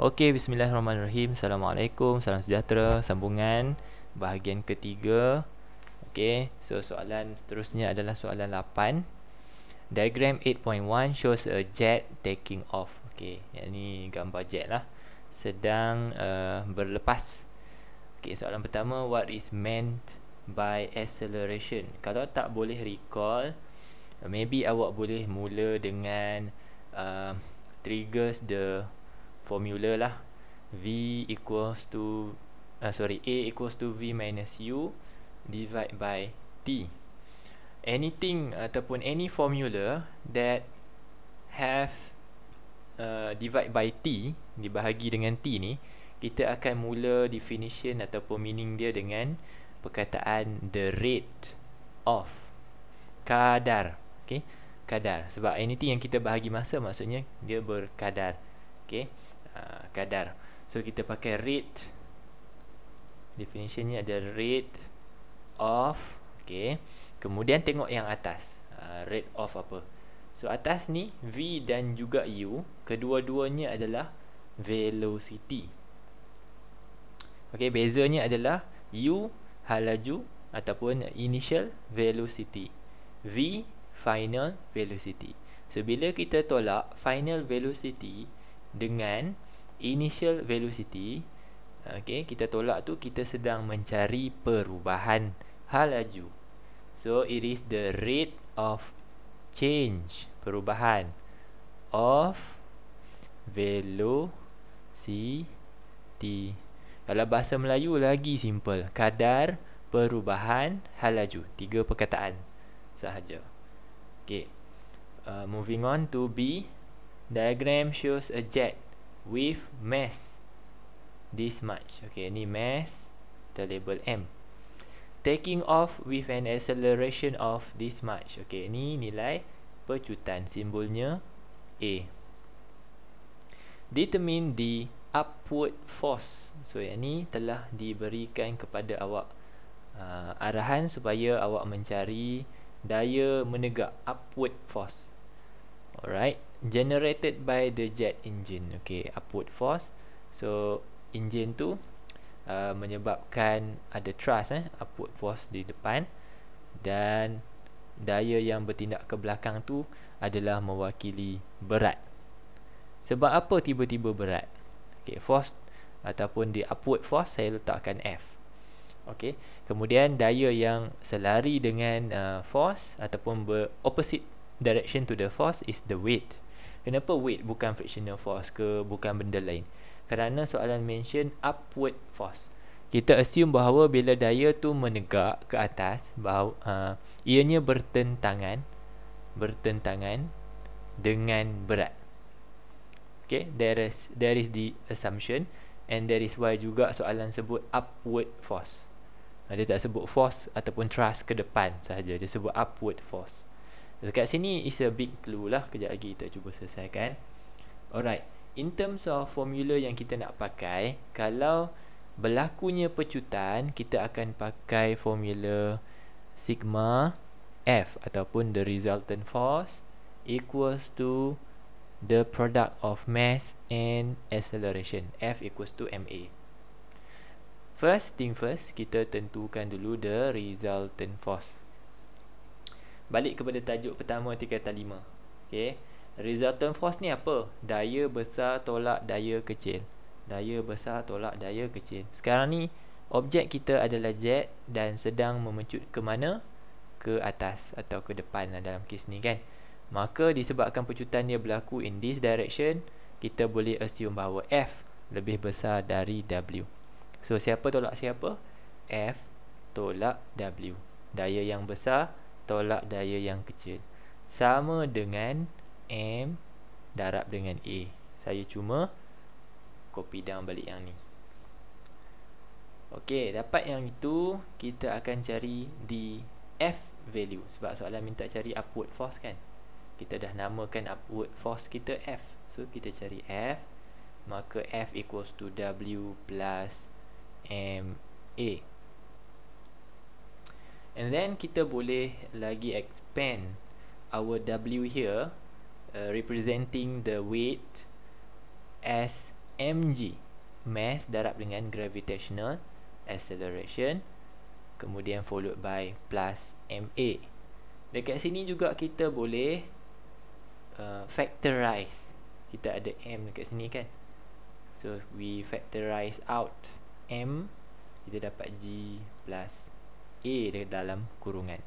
Okey, bismillahirrahmanirrahim. Assalamualaikum, salam sejahtera. Sambungan bahagian ketiga. Okey, so soalan seterusnya adalah soalan 8. Diagram 8.1 shows a jet taking off. Okey, yang ni gambar jet lah, sedang berlepas. Okey, soalan pertama, what is meant by acceleration? Kalau tak boleh recall, maybe awak boleh mula dengan triggers the formula lah. V equals to A equals to V minus U divided by T. Anything ataupun any formula that have divide by T, dibahagi dengan T ni, kita akan mula definition ataupun meaning dia dengan perkataan the rate of, kadar. Okay, kadar. Sebab anything yang kita bahagi masa maksudnya dia berkadar. Okay, kadar. So kita pakai rate, definitionnya ada rate of. Okay, kemudian tengok yang atas, rate of apa. So atas ni V dan juga U, kedua-duanya adalah velocity. Okay, bezanya adalah U hal laju ataupun initial velocity, V final velocity. So bila kita tolak final velocity dengan initial velocity, okay, kita tolak tu, kita sedang mencari perubahan hal laju. So it is the rate of change, perubahan of velocity. Kalau bahasa Melayu lagi simple, kadar perubahan hal laju. 3 perkataan sahaja. Okay, moving on to B. Diagram shows a jet with mass this much. Okay, ni mass, kita label M. Taking off with an acceleration of this much. Okay, ni nilai pecutan, simbolnya A. Determine the upward force. So yang ni telah diberikan kepada awak arahan supaya awak mencari daya menegak, upward force. Alright, generated by the jet engine. Okay, upward force. So engine tu menyebabkan ada thrust, upward force di depan, dan daya yang bertindak ke belakang tu adalah mewakili berat. Sebab apa tiba-tiba berat? Okay, force ataupun di upward force saya letakkan F. Okay, kemudian daya yang selari dengan force ataupun opposite direction to the force is the weight. Kenapa weight bukan frictional force ke, bukan benda lain? Kerana soalan mention upward force. Kita assume bahawa bila daya tu menegak ke atas, bahawa ianya bertentangan dengan berat. Okay, there is the assumption, and that is why juga soalan sebut upward force. Dia tak sebut force ataupun thrust ke depan sahaja, dia sebut upward force. Dekat sini is a big clue lah. Kejap lagi kita cuba selesaikan. Alright, in terms of formula yang kita nak pakai, kalau berlakunya pecutan, kita akan pakai formula sigma F ataupun the resultant force equals to the product of mass and acceleration. F equals to ma. First thing first, kita tentukan dulu the resultant force. Balik kepada tajuk pertama tingkatan 5. Okay, resultant force ni apa? Daya besar tolak daya kecil. Daya besar tolak daya kecil. Sekarang ni objek kita adalah jet dan sedang memecut ke mana? Ke atas atau ke depan dalam kes ni kan. Maka disebabkan pecutan dia berlaku in this direction, kita boleh assume bahawa F lebih besar dari W. So siapa tolak siapa? F tolak W. Daya yang besar tolak daya yang kecil, sama dengan M darab dengan A. Saya cuma copy down balik yang ni. Okey, dapat yang itu, kita akan cari di F value. Sebab soalan minta cari upward force kan. Kita dah namakan upward force kita F. So kita cari F, maka F equals to W plus MA. And then kita boleh lagi expand our W here, representing the weight as mg, mass darab dengan gravitational acceleration, kemudian followed by plus ma. Dekat sini juga kita boleh factorize. Kita ada m dekat sini kan, so we factorize out m, kita dapat g plus a dalam kurungan.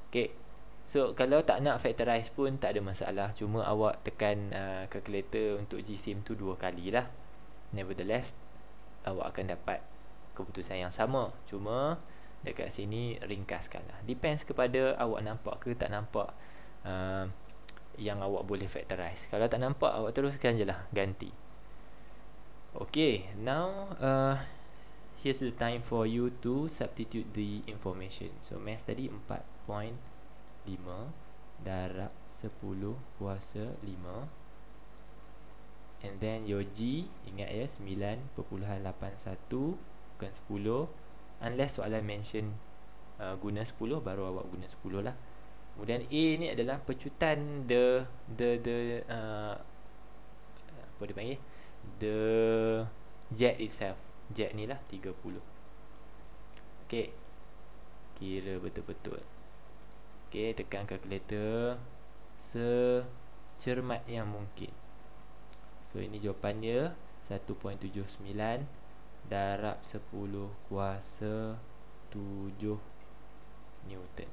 Okay, so kalau tak nak factorize pun tak ada masalah, cuma awak tekan calculator untuk GSIM tu 2 kali lah. Nevertheless, awak akan dapat keputusan yang sama, cuma dekat sini ringkaskan lah. Depends kepada awak nampak ke tak nampak yang awak boleh factorize. Kalau tak nampak, awak teruskan je lah, ganti. Okay, now here's the time for you to substitute the information. So mass tadi 4.5 darab 10 kuasa 5, and then your G, ingat ya, 9.81 bukan 10, unless soalan mention guna 10, baru awak guna 10 lah. Kemudian A ni adalah pecutan apa dia panggil, the jet itself. Jet ni lah 30. Okay, kira betul-betul. Okay, tekan kalkulator secermat yang mungkin. So ini jawapan dia, 1.79 darab 10 kuasa 7 Newton.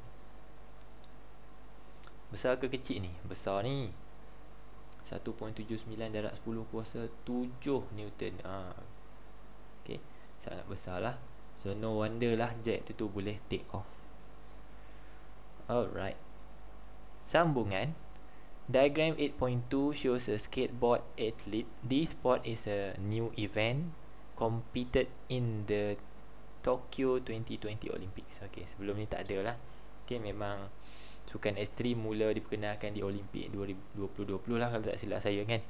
Besar ke kecil ni? Besar ni, 1.79 darab 10 kuasa 7 Newton. Okay, sangat besar lah. So no wonder lah jet tu boleh take off. Alright, sambungan. Diagram 8.2 shows a skateboard athlete. This sport is a new event competed in the Tokyo 2020 Olympics. Okay, sebelum ni tak ada lah. Okay, memang sukan ekstrim mula diperkenalkan di Olimpik 2020 lah, kalau tak silap saya kan.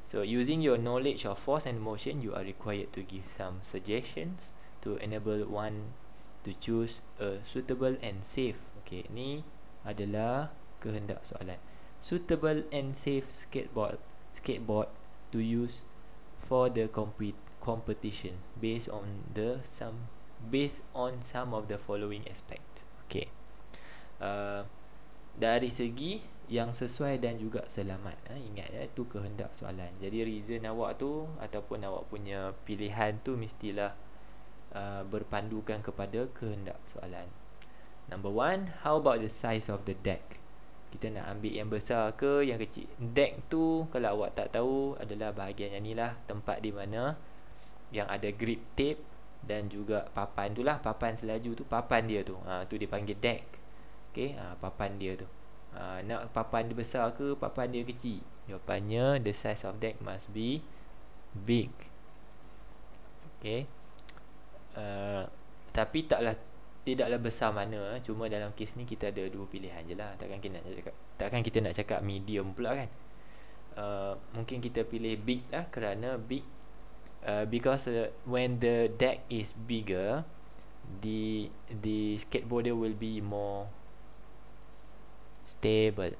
So using your knowledge of force and motion, you are required to give some suggestions to enable one to choose a suitable and safe. Okay, ni adalah kehendak soalan. Suitable and safe skateboard to use for the competition based on some of the following aspect. Okay, dari segi yang sesuai dan juga selamat. Ingat ya, tu kehendak soalan. Jadi reason awak tu ataupun awak punya pilihan tu mestilah berpandukan kepada kehendak soalan. Number 1, how about the size of the deck? Kita nak ambil yang besar ke yang kecil? Deck tu kalau awak tak tahu adalah bahagian yang ni lah, tempat di mana yang ada grip tape dan juga papan tu lah, papan selaju tu, papan dia tu. Tu dipanggil deck. Okay, papan dia tu. Nak papan dia besar ke papan dia kecil? Jawapannya, the size of deck must be big. Okay, tapi tidaklah besar mana, cuma dalam kes ni kita ada dua pilihan je lah. Takkan kita nak cakap medium pula kan. Mungkin kita pilih big lah, kerana big because when the deck is bigger, the skateboarder will be more stable.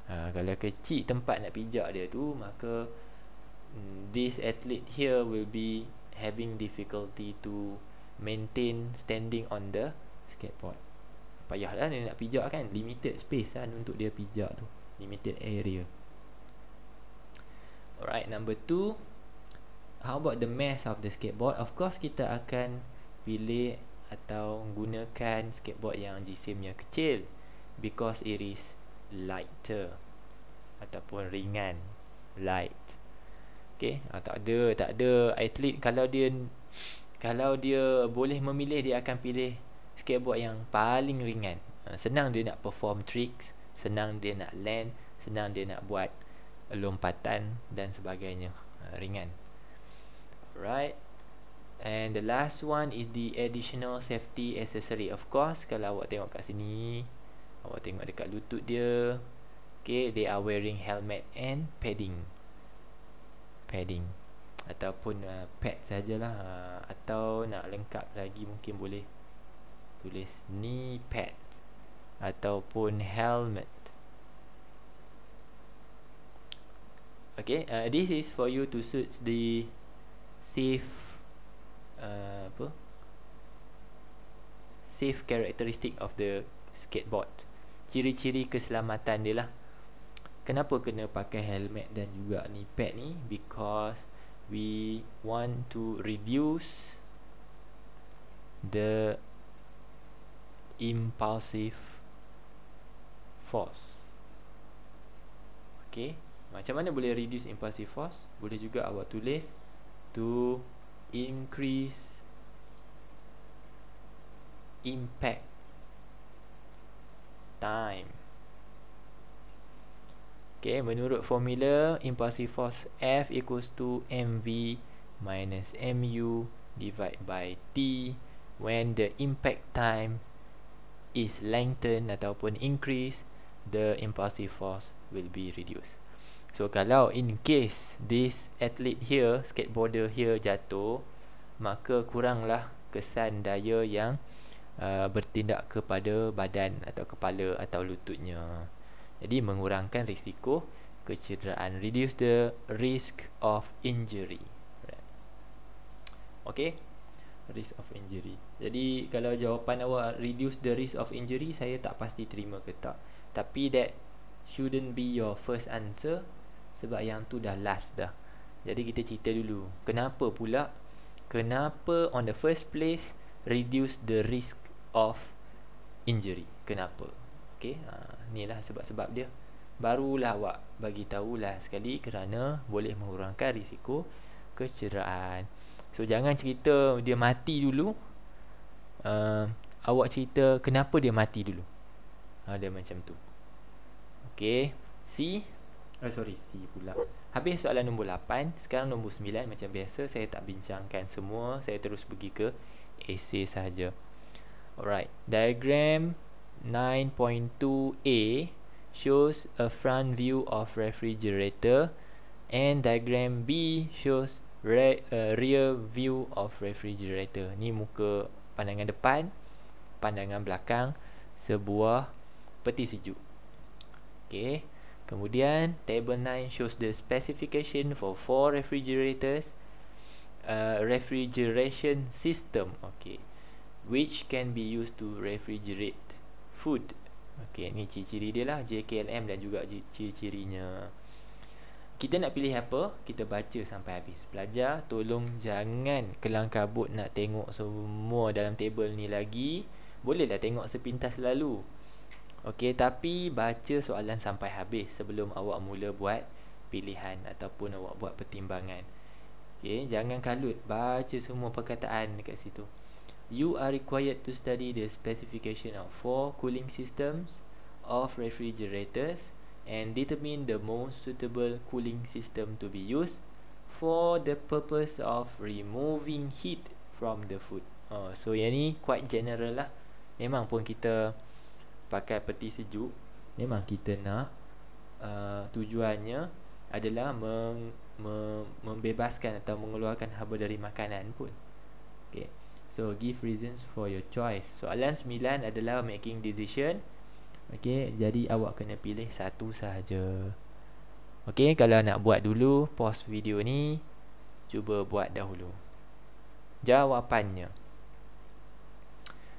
Kalau kecil tempat nak pijak dia tu, maka this athlete here will be having difficulty to maintain standing on the skateboard. Payahlah dia nak pijak kan, limited space kan untuk dia pijak tu, limited area. Alright, number 2, how about the mass of the skateboard? Of course kita akan pilih atau gunakan skateboard yang jisimnya kecil, because it is lighter ataupun ringan, light. Okay, tak ada atlet kalau dia boleh memilih, dia akan pilih skateboard yang paling ringan. Senang dia nak perform tricks, senang dia nak land, senang dia nak buat lompatan dan sebagainya. Ringan. Alright. And the last one is the additional safety accessory. Of course, kalau awak tengok kat sini, awak tengok dekat lutut dia, okay, they are wearing helmet and padding ataupun pad sajalah, atau nak lengkap lagi mungkin boleh tulis knee pad ataupun helmet. Okay, this is for you to suit the safe safe characteristic of the skateboard. Ciri-ciri keselamatan dia lah. Kenapa kena pakai helmet dan juga ni pad ni? Because we want to reduce the impulsive force. Okay, macam mana boleh reduce impulsive force? Boleh juga awak tulis to increase impact time. Okay, menurut formula impulsive force F equals to mv minus mu divided by t when the impact time is lengthened ataupun increase, the impulsive force will be reduced. So kalau in case this athlete here, skateboarder here jatuh, maka kuranglah kesan daya yang bertindak kepada badan atau kepala atau lututnya. Jadi mengurangkan risiko kecederaan, reduce the risk of injury. Okay, risk of injury. Jadi kalau jawapan awak reduce the risk of injury, saya tak pasti terima ke tak. Tapi that shouldn't be your first answer, sebab yang tu dah last dah. Jadi kita cerita dulu, kenapa pula, kenapa on the first place reduce the risk of injury, kenapa? Okay, ni lah sebab-sebab dia. Barulah awak bagi tahulah sekali, kerana boleh mengurangkan risiko kecederaan. So jangan cerita dia mati dulu, awak cerita kenapa dia mati dulu. Dia macam tu. Okay, C pula. Habis soalan nombor 8. Sekarang nombor 9. Macam biasa saya tak bincangkan semua, saya terus pergi ke essay sahaja. Alright, diagram 9.2a shows a front view of refrigerator, and diagram B shows rear view of refrigerator. Ni muka pandangan depan, pandangan belakang sebuah peti sejuk. Okay, kemudian table 9 shows the specification for 4 refrigerators, refrigeration system, okay, which can be used to refrigerate food. Okay, ni ciri-ciri dia lah, JKLM dan juga ciri-cirinya. Kita nak pilih apa? Kita baca sampai habis. Pelajar, tolong jangan kelang kabut nak tengok semua dalam table ni lagi. Bolehlah tengok sepintas lalu. Okey, tapi baca soalan sampai habis sebelum awak mula buat pilihan ataupun awak buat pertimbangan. Okey, jangan kalut, baca semua perkataan dekat situ. You are required to study the specification of 4 cooling systems of refrigerators and determine the most suitable cooling system to be used for the purpose of removing heat from the food. So yang ni quite general lah. Memang pun kita pakai peti sejuk, memang kita nak tujuannya adalah membebaskan atau mengeluarkan haba dari makanan pun. Okay, so give reasons for your choice. Soalan 9 adalah making decision. Okay, jadi awak kena pilih satu sahaja. Okay, kalau nak buat dulu, pause video ni, cuba buat dahulu jawapannya.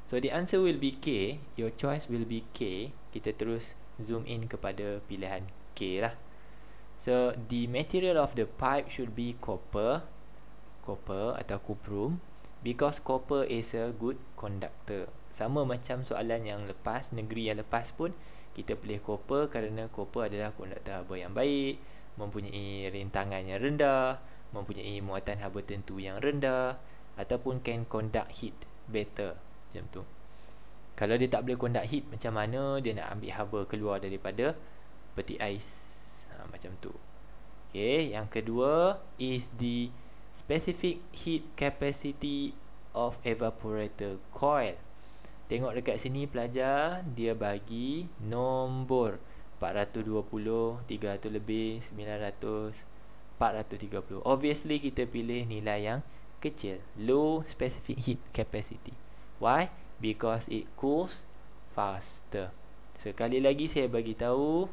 So the answer will be K. Your choice will be K. Kita terus zoom in kepada pilihan K lah. So the material of the pipe should be copper atau cuprum, because copper is a good conductor. Sama macam soalan yang lepas, negeri yang lepas pun kita pilih copper kerana copper adalah konduktor haba yang baik, mempunyai rintangan yang rendah, mempunyai muatan haba tentu yang rendah, ataupun can conduct heat better. Macam tu. Kalau dia tak boleh conduct heat, macam mana dia nak ambil haba keluar daripada peti ais? Macam tu. Okay, yang kedua is the specific heat capacity of evaporator coil. Tengok dekat sini pelajar, dia bagi nombor 420, 300 lebih, 900, 430. Obviously kita pilih nilai yang kecil, low specific heat capacity. Why? Because it cools faster. Sekali lagi saya bagi tahu,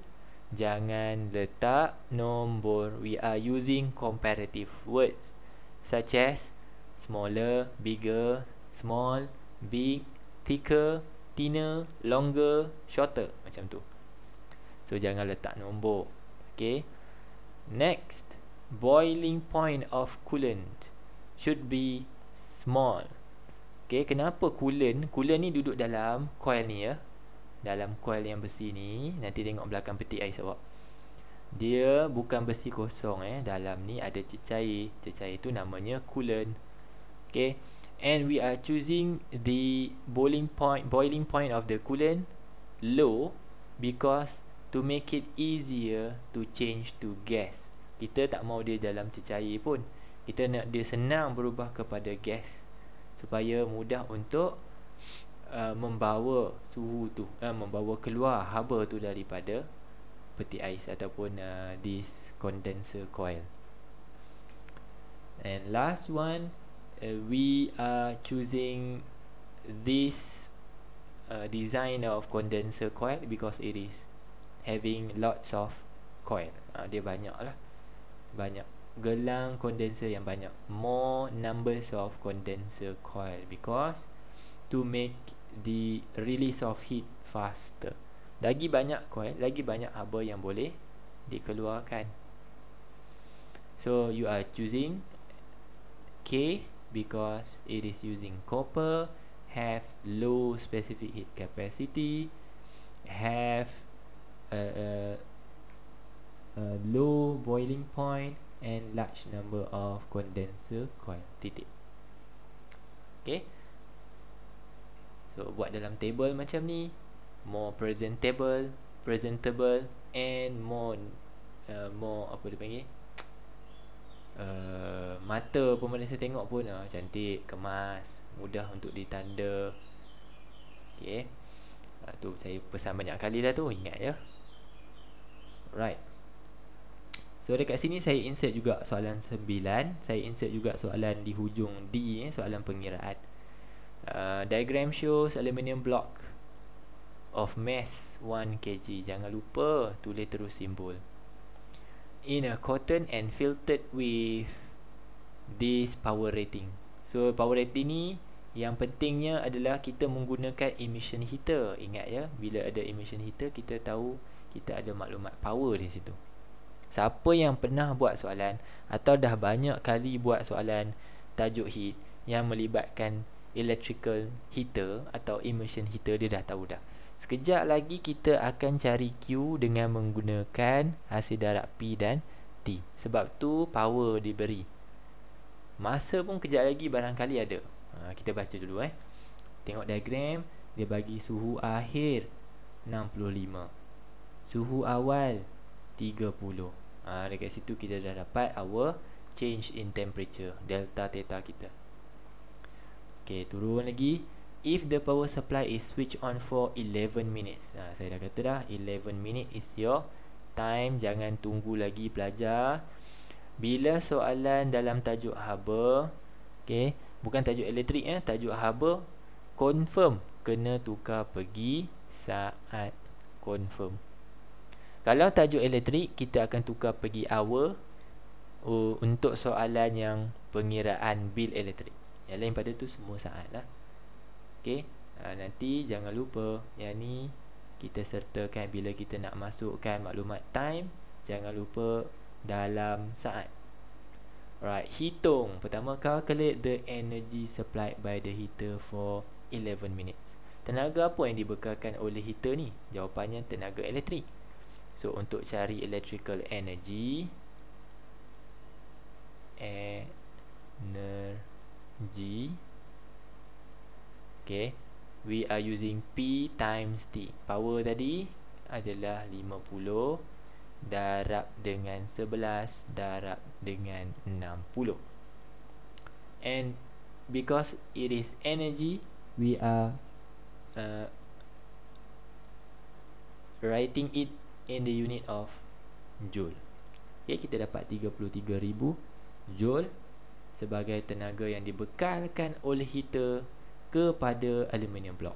jangan letak nombor. We are using comparative words such as smaller, bigger, small, big, thicker, thinner, longer, shorter, macam tu. So jangan letak nombor. Okay. Next, boiling point of coolant should be small. Okay, kenapa coolant? Coolant ni duduk dalam coil ni ya. Dalam coil yang besi ni, nanti tengok belakang peti ais awak. Dia bukan besi kosong dalam ni ada cecair. Cecair tu namanya coolant. Okay. And we are choosing the boiling point of the coolant low because to make it easier to change to gas. Kita tak mau dia dalam cecair pun. Kita nak dia senang berubah kepada gas supaya mudah untuk membawa suhu tu, membawa keluar haba tu daripada peti ais ataupun this condenser coil. And last one, we are choosing this design of condenser coil because it is having lots of coil. Dia banyak lah, banyak gelang condenser yang banyak, more numbers of condenser coil because to make the release of heat faster. Lagi banyak coil, lagi banyak haba yang boleh dikeluarkan. So you are choosing K because it is using copper, have low specific heat capacity, have a low boiling point and large number of condenser coil. Titik. Okay. So buat dalam table macam ni, more presentable and more apa dia panggil, mata pemerintah tengok pun cantik, kemas, mudah untuk ditanda. Okay. Tu saya pesan banyak kali dah tu, ingat ya. Right. So dekat sini saya insert juga soalan 9. Saya insert juga soalan di hujung D, soalan pengiraan. Diagram shows aluminium block of mass 1 kg. Jangan lupa tulis terus simbol. In a cotton and filtered with this power rating. So power rating ni yang pentingnya adalah kita menggunakan emission heater. Ingat ya, bila ada emission heater kita tahu kita ada maklumat power di situ. Siapa yang pernah buat soalan atau dah banyak kali buat soalan tajuk heat yang melibatkan electrical heater atau immersion heater, dia dah tahu dah. Sekejap lagi kita akan cari Q dengan menggunakan hasil darab P dan T. Sebab tu power diberi. Masa pun kejap lagi barangkali ada. Kita baca dulu Tengok diagram. Dia bagi suhu akhir 65, suhu awal 30. Dekat situ kita dah dapat our change in temperature, delta theta kita. Okay, turun lagi. If the power supply is switched on for 11 minutes. Saya dah kata dah, 11 minutes is your time. Jangan tunggu lagi pelajar. Bila soalan dalam tajuk haba, okay, bukan tajuk elektrik tajuk haba, confirm kena tukar pergi saat. Confirm. Kalau tajuk elektrik, kita akan tukar pergi hour untuk soalan yang pengiraan bil elektrik. Yang lain pada tu semua saat lah. Okay. Nanti jangan lupa yang ni kita sertakan bila kita nak masukkan maklumat time. Jangan lupa dalam saat. Right, hitung. Pertama, calculate the energy supplied by the heater for 11 minutes. Tenaga apa yang dibekalkan oleh heater ni? Jawapannya tenaga elektrik. So untuk cari electrical energy, okay, we are using P times T. Power tadi adalah 50 darab dengan 11 darab dengan 60. And because it is energy, we are writing it in the unit of joule. Okay, kita dapat 33,000 joule sebagai tenaga yang dibekalkan oleh heater kepada aluminium block.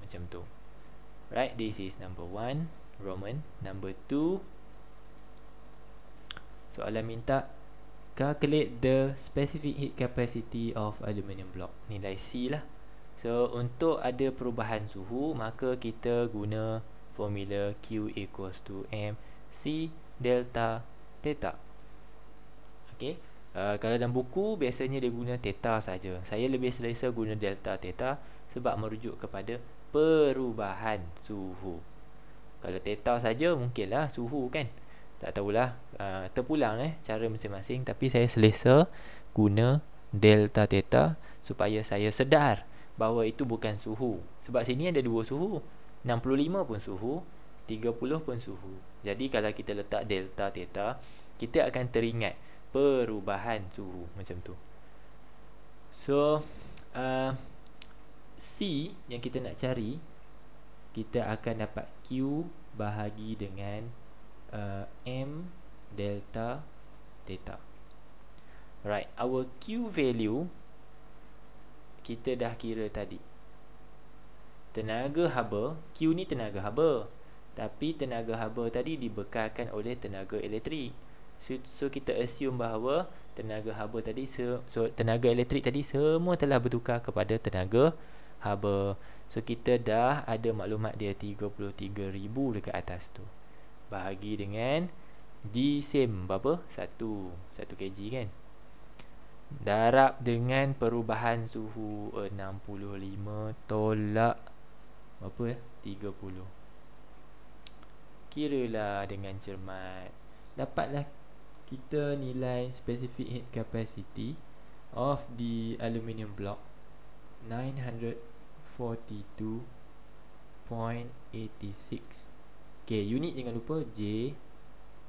Macam tu. Right, this is number 1. Roman. Number 2, soalan minta calculate the specific heat capacity of aluminium block. Nilai C lah. So untuk ada perubahan suhu, maka kita guna formula Q equals to MC delta theta. Okay. Kalau dalam buku biasanya dia guna theta saja. Saya lebih selesa guna delta theta sebab merujuk kepada perubahan suhu. Kalau theta saja mungkinlah suhu kan. Tak tahulah, terpulang cara masing-masing. Tapi saya selesa guna delta theta supaya saya sedar bahawa itu bukan suhu. Sebab sini ada dua suhu, 65 pun suhu, 30 pun suhu. Jadi kalau kita letak delta theta, kita akan teringat perubahan suhu macam tu. So C yang kita nak cari, kita akan dapat Q bahagi dengan M delta theta. Right, our Q value kita dah kira tadi. Tenaga haba, Q ni tenaga haba, tapi tenaga haba tadi dibekalkan oleh tenaga elektrik. So kita assume bahawa tenaga haba tadi tenaga elektrik tadi semua telah bertukar kepada tenaga haba. So kita dah ada maklumat dia 33,000 dekat atas tu. Bahagi dengan G same berapa? 1 kg kan. Darab dengan perubahan suhu 65 tolak berapa 30. Kiralah dengan cermat. Dapatlah kita nilai specific heat capacity of the aluminium block 942.86. Okay, unit jangan lupa J,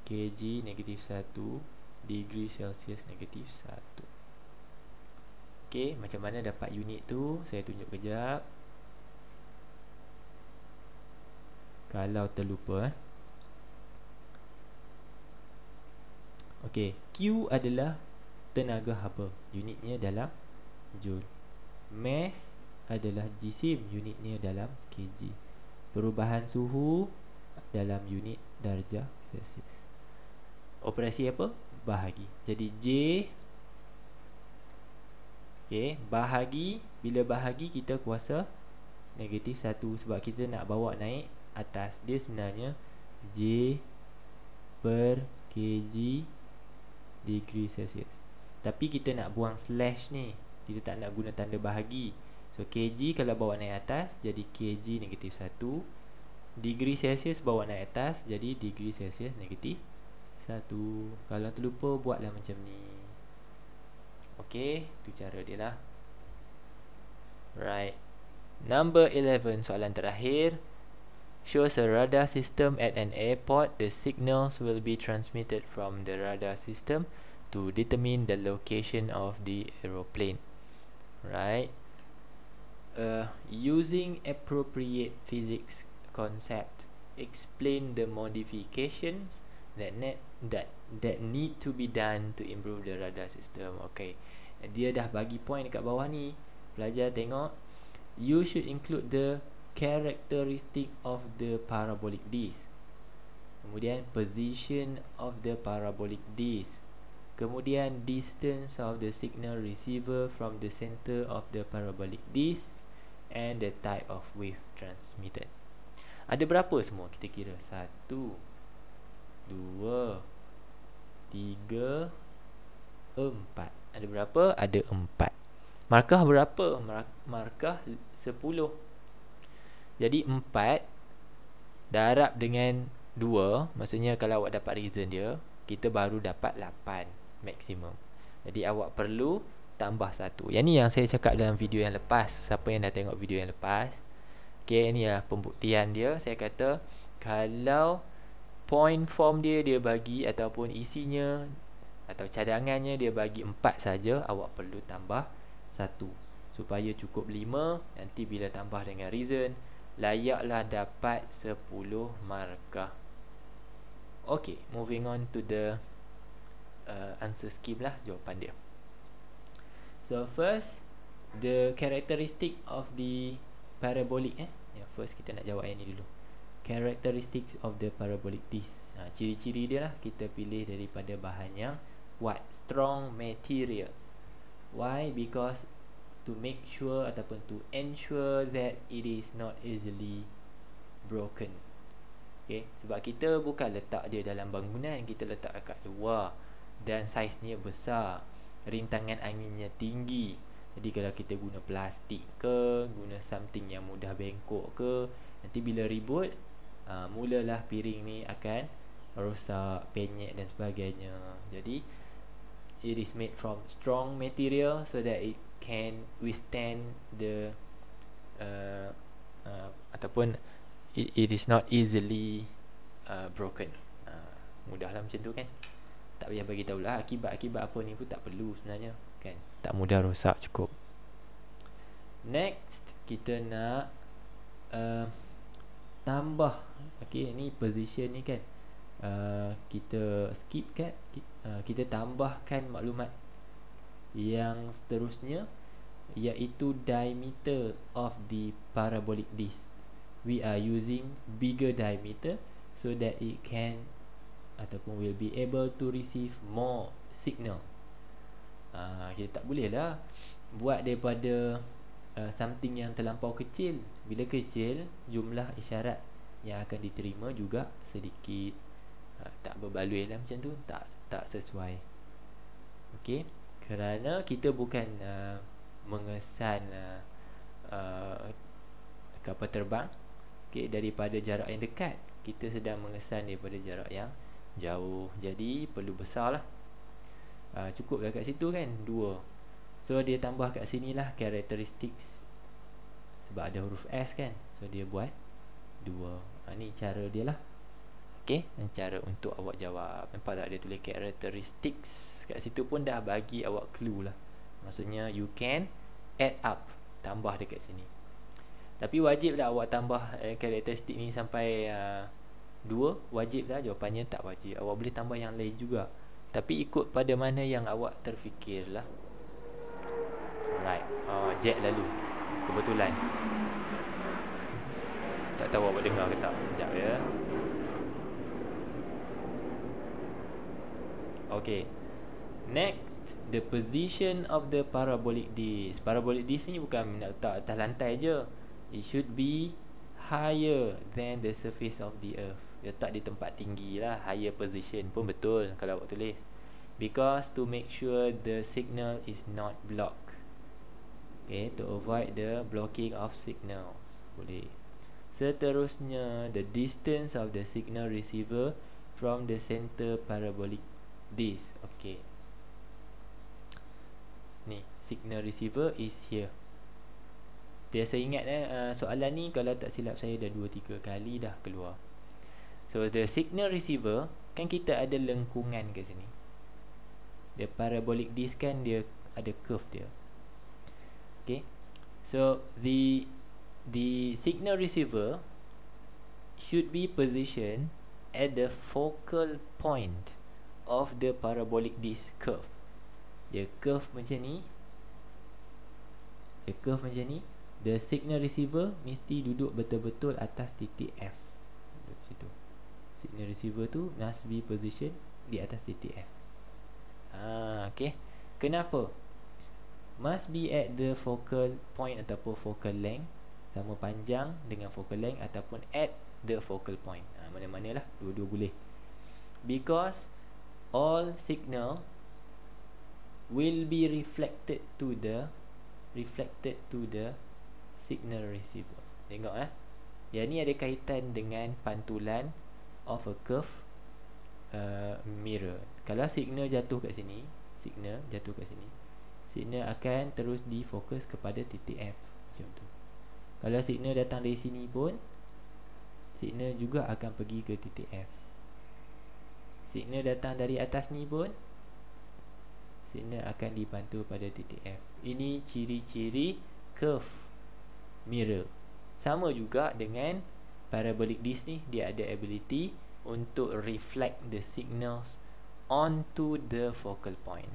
kg negatif 1, degree Celsius negatif 1. Okay, macam mana dapat unit tu? Saya tunjuk kejap. Kalau terlupa Okay, Q adalah tenaga haba, unitnya dalam joule. Mass adalah Gsim, unitnya dalam kg. Perubahan suhu dalam unit darjah Celsius. Operasi apa? Bahagi. Jadi J, okay, bahagi. Bila bahagi kita kuasa negatif 1 sebab kita nak bawa naik atas. Dia sebenarnya J per kg degree Celsius. Tapi kita nak buang slash ni, kita tak nak guna tanda bahagi. So kg kalau bawa naik atas jadi kg negatif 1, degree Celsius bawa naik atas jadi degree Celsius negatif 1. Kalau terlupa buatlah macam ni. Okay, tu cara dia lah. Right, number 11, soalan terakhir. Shows a radar system at an airport. The signals will be transmitted from the radar system to determine the location of the aeroplane. Right. Using appropriate physics concept, explain the modifications that need to be done to improve the radar system. Okay, dia dah bagi point dekat bawah ni. Pelajar tengok. You should include the characteristic of the parabolic disc, kemudian position of the parabolic disc, kemudian distance of the signal receiver from the center of the parabolic disc, and the type of wave transmitted. Ada berapa semua kita kira? 1, 2, 3, 4. Ada berapa? Ada 4. Markah berapa? Markah 10. Jadi 4 darab dengan 2, maksudnya kalau awak dapat reason dia, kita baru dapat 8 maksimum. Jadi awak perlu tambah 1. Yang ni yang saya cakap dalam video yang lepas. Siapa yang dah tengok video yang lepas, okay, ni lah pembuktian dia. Saya kata kalau point form dia bagi ataupun isinya atau cadangannya dia bagi 4 saja, awak perlu tambah 1 supaya cukup 5. Nanti bila tambah dengan reason, layaklah dapat 10 markah. Okay, moving on to the answer scheme lah, jawapan dia. So first, the characteristic of the parabolic. First kita nak jawab yang ni dulu. characteristics of the parabolic disc. Ciri-ciri dia lah, kita pilih daripada bahan yang kuat, strong material. Why? Because to make sure ataupun to ensure that it is not easily broken. Okay, sebab kita bukan letak dia dalam bangunan, kita letak kat luar dan saiznya besar, rintangan anginnya tinggi. Jadi kalau kita guna plastik ke, guna something yang mudah bengkok ke, nanti bila ribut, mulalah piring ni akan rosak, penyek dan sebagainya. Jadi it is made from strong material so that it can withstand the ataupun it is not easily broken. Mudahlah macam tu kan. Tak payah bagi tahu lah akibat-akibat apa ni pun tak perlu sebenarnya kan. Tak mudah rosak, cukup. Next kita nak tambah. Okay, ni position ni kan, kita skip kan, kita tambahkan maklumat yang seterusnya, iaitu diameter of the parabolic disc. We are using bigger diameter so that it can ataupun will be able to receive more signal. Kita tak boleh lah buat daripada something yang terlampau kecil. Bila kecil, jumlah isyarat yang akan diterima juga sedikit. Tak berbaloi lah macam tu, tak sesuai. Okey, kerana kita bukan mengesan kapal terbang daripada jarak yang dekat, kita sedang mengesan daripada jarak yang jauh. Jadi perlu besar lah. Cukup kat situ kan, 2. So dia tambah kat sini lah characteristics, sebab ada huruf S kan, so dia buat 2. Ni cara dia lah. Okay, cara untuk awak jawab. Nampak tak dia tulis characteristics kat situ pun dah bagi awak clue lah. Maksudnya you can add up, tambah dekat sini. Tapi wajib tak awak tambah karakteristik ni sampai 2? Wajib tak? Jawapannya tak wajib. Awak boleh tambah yang lain juga, tapi ikut pada mana yang awak terfikir lah. Alright, Jack lalu kebetulan. Tak tahu awak dengar ke tak. Sekejap ya. Okay, next, the position of the parabolic disc. Parabolic disc ni bukan nak letak atas lantai je. It should be higher than the surface of the earth. Letak di tempat tinggi lah. Higher position pun betul kalau awak tulis, because to make sure the signal is not blocked. Okay, to avoid the blocking of signals. Boleh. Seterusnya, the distance of the signal receiver from the center parabolic disc. Okay, ni signal receiver is here. Biasa ingat soalan ni kalau tak silap saya dah 2-3 kali dah keluar. So the signal receiver kan, kita ada lengkungan kat sini. The parabolic disc kan dia ada curve dia. Okay, so the signal receiver should be positioned at the focal point of the parabolic disc curve. Dia curve macam ni. Dia curve macam ni. The signal receiver mesti duduk betul-betul atas titik F. Duduk situ. Signal receiver tu must be position di atas titik F. Okay. Kenapa? Must be at the focal point ataupun focal length, sama panjang dengan focal length, ataupun at the focal point. Mana-mana lah, dua-dua boleh. Because all signal will be reflected to the signal receiver. Tengok yang ni ada kaitan dengan pantulan of a curve mirror. Kalau signal jatuh kat sini, signal akan terus difokus kepada titik F macam tu. Kalau signal datang dari sini pun, signal juga akan pergi ke titik F. Signal datang dari atas ni pun, signal akan dipantul pada titik F. Ini ciri-ciri curve mirror. Sama juga dengan parabolic disc ni, dia ada ability untuk reflect the signals onto the focal point.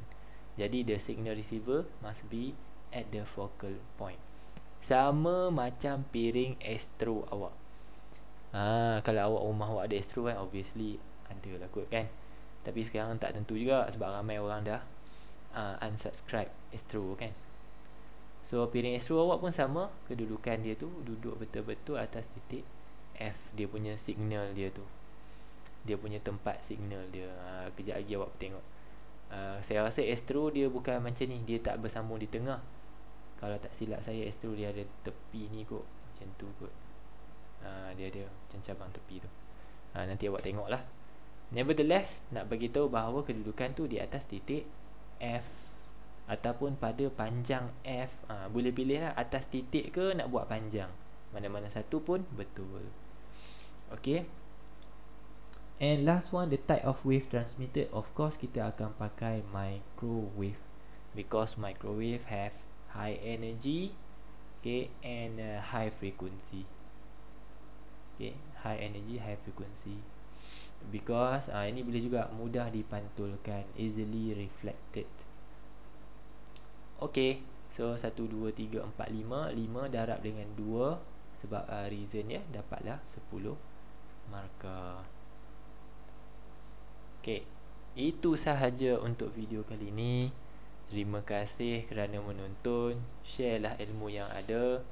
Jadi the signal receiver must be at the focal point. Sama macam piring astro awak. Kalau awak rumah awak ada Astro kan, obviously ada lah kot kan. Tapi sekarang tak tentu juga sebab ramai orang dah unsubscribe Astro kan. So piring Astro awak pun sama, kedudukan dia tu duduk betul-betul atas titik F, dia punya signal dia tu, dia punya tempat signal dia. Kejap lagi awak tengok. Saya rasa Astro dia bukan macam ni, dia tak bersambung di tengah. Kalau tak silap saya, Astro dia ada tepi ni kot, macam tu kot. Dia ada macam cabang tepi tu. Nanti awak tengok lah. Nevertheless, nak bagi tahu bahawa kedudukan tu di atas titik F ataupun pada panjang F. Boleh pilih lah atas titik ke nak buat panjang, mana-mana satu pun betul. Okay. And last one, the type of wave transmitted. Of course kita akan pakai microwave, because microwave have high energy, okay, and high frequency. Okay, high energy, high frequency. Because ini boleh juga mudah dipantulkan, easily reflected. Okay, so 1, 2, 3, 4, 5 5 darab dengan 2, sebab reason ya, dapatlah 10 markah. Okay, itu sahaja untuk video kali ini. Terima kasih kerana menonton. Share lah ilmu yang ada.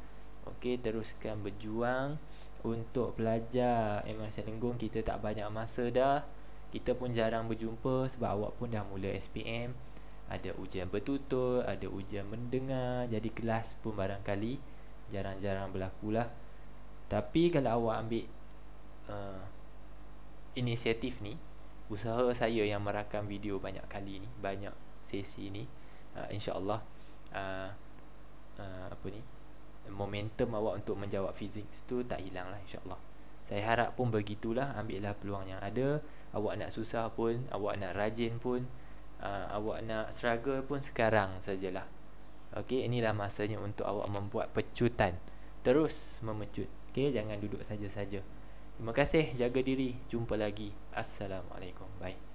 Okay, teruskan berjuang untuk belajar MR Selangor. Kita tak banyak masa dah. Kita pun jarang berjumpa sebab awak pun dah mula SPM. Ada ujian bertutur, ada ujian mendengar. Jadi kelas pun barangkali jarang-jarang berlaku lah. Tapi kalau awak ambil inisiatif ni, usaha saya yang merakam video banyak kali ni, banyak sesi ni, InsyaAllah momentum awak untuk menjawab fizik tu tak hilang lah, insyaAllah. Saya harap pun begitulah. Ambillah peluang yang ada. Awak nak susah pun, awak nak rajin pun, awak nak struggle pun, sekarang sajalah. Okay, inilah masanya untuk awak membuat pecutan. Terus memecut. Okay, jangan duduk saja-saja. Terima kasih, jaga diri. Jumpa lagi. Assalamualaikum. Bye.